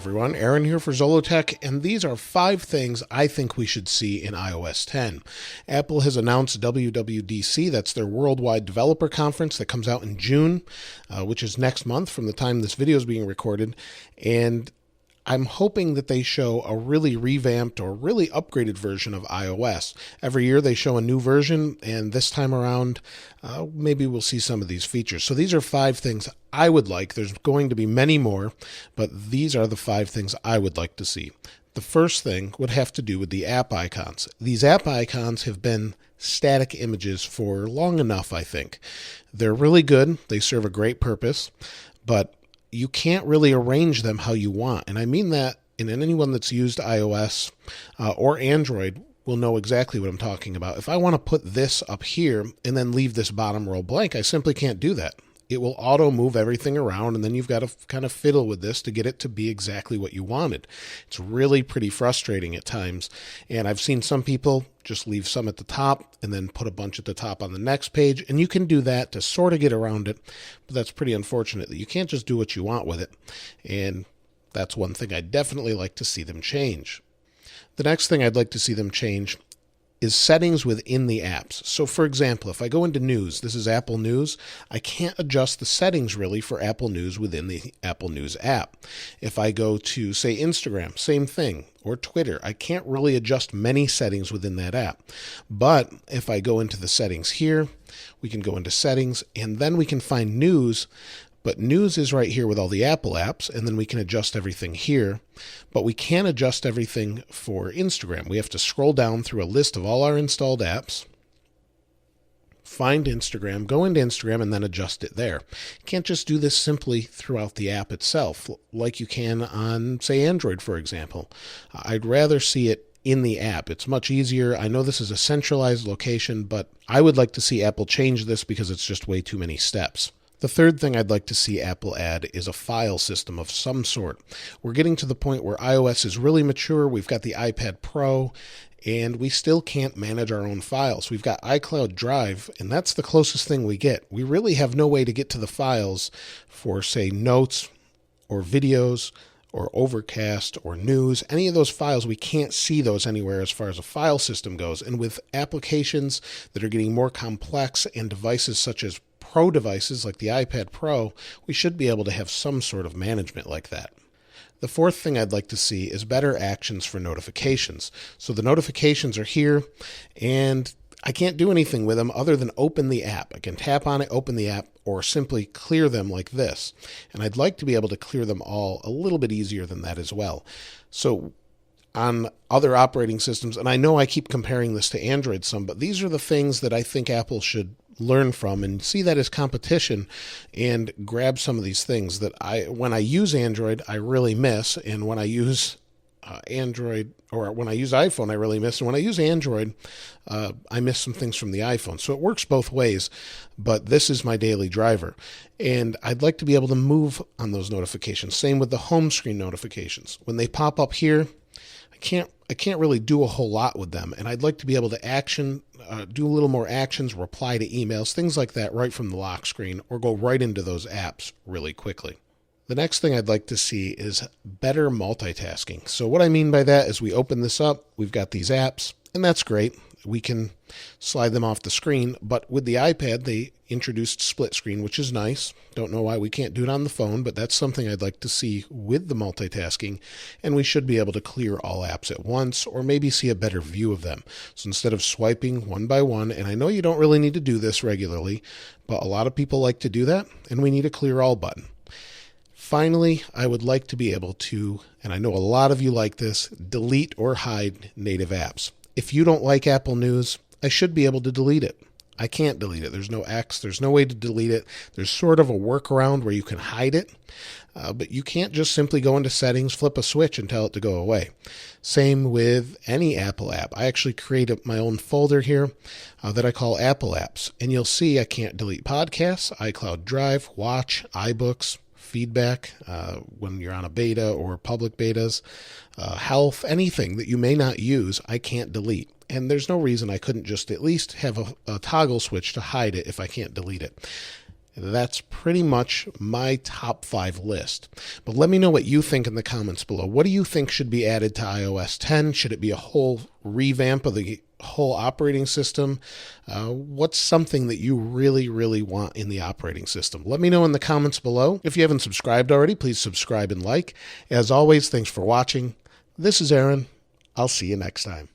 everyone, Aaron here for Zollotech, and these are 5 things I think we should see in iOS 10. Apple has announced WWDC, that's their Worldwide Developer Conference that comes out in June, which is next month from the time this video is being recorded, and I'm hoping that they show a really revamped or really upgraded version of iOS. Every year they show a new version, and this time around, maybe we'll see some of these features. So these are 5 things I would like. There's going to be many more, but these are the 5 things I would like to see. The first thing would have to do with the app icons. These app icons have been static images for long enough, I think. They're really good. They serve a great purpose, but you can't really arrange them how you want. And I mean that, and anyone that's used iOS or Android will know exactly what I'm talking about. If I want to put this up here and then leave this bottom row blank, I simply can't do that. It will auto move everything around, and then you've got to kind of fiddle with this to get it to be exactly what you wanted. It's really pretty frustrating at times, and I've seen some people just leave some at the top and then put a bunch at the top on the next page, and you can do that to sort of get around it, but that's pretty unfortunate that you can't just do what you want with it, and that's one thing I'd definitely like to see them change. The next thing I'd like to see them change is settings within the apps. So for example, if I go into News, this is Apple News, I can't adjust the settings really for Apple News within the Apple News app. If I go to, say, Instagram, same thing, or Twitter, I can't really adjust many settings within that app. But if I go into the settings here, we can go into settings, and then we can find News. But News is right here with all the Apple apps, and then we can adjust everything here. But we can't adjust everything for Instagram. We have to scroll down through a list of all our installed apps, find Instagram, go into Instagram, and then adjust it there. You can't just do this simply throughout the app itself, like you can on, say, Android, for example. I'd rather see it in the app. It's much easier. I know this is a centralized location, but I would like to see Apple change this because it's just way too many steps. The third thing I'd like to see Apple add is a file system of some sort. We're getting to the point where iOS is really mature. We've got the iPad Pro, and we still can't manage our own files. We've got iCloud Drive, and that's the closest thing we get. We really have no way to get to the files for, say, notes or videos or Overcast or news. Any of those files, we can't see those anywhere as far as a file system goes. And with applications that are getting more complex and devices such as Pro devices like the iPad Pro, we should be able to have some sort of management like that. The fourth thing I'd like to see is better actions for notifications. So the notifications are here, and I can't do anything with them other than open the app. I can tap on it, open the app, or simply clear them like this. And I'd like to be able to clear them all a little bit easier than that as well. So on other operating systems, and I know I keep comparing this to Android some, but these are the things that I think Apple should learn from and see that as competition and grab some of these things that when I use Android, I really miss, and when I use Android, or when I use iPhone, I really miss, and when I use Android, I miss some things from the iPhone. So it works both ways, but this is my daily driver, and I'd like to be able to move on those notifications. Same with the home screen notifications. When they pop up here, I can't really do a whole lot with them, and I'd like to be able to do a little more actions, reply to emails, things like that right from the lock screen, or go right into those apps really quickly. The next thing I'd like to see is better multitasking. So what I mean by that is we open this up, we've got these apps, and that's great. We can slide them off the screen, but with the iPad, they introduced split screen, which is nice. Don't know why we can't do it on the phone, but that's something I'd like to see with the multitasking, and we should be able to clear all apps at once, or maybe see a better view of them. So instead of swiping one by one, and I know you don't really need to do this regularly, but a lot of people like to do that, and we need a clear all button. Finally, I would like to be able to, and I know a lot of you like this, delete or hide native apps. If you don't like Apple News, I should be able to delete it. I can't delete it. There's no X. There's no way to delete it. There's sort of a workaround where you can hide it, but you can't just simply go into settings, flip a switch, and tell it to go away. Same with any Apple app. I actually created my own folder here that I call Apple Apps, and you'll see I can't delete podcasts, iCloud Drive, Watch, iBooks, feedback when you're on a beta or public betas, health, anything that you may not use, I can't delete. And there's no reason I couldn't just at least have a toggle switch to hide it if I can't delete it. That's pretty much my top 5 list. But let me know what you think in the comments below. What do you think should be added to iOS 10? Should it be a whole revamp of the whole operating system? What's something that you really, really want in the operating system? Let me know in the comments below. If you haven't subscribed already, please subscribe and like. As always, thanks for watching. This is Aaron. I'll see you next time.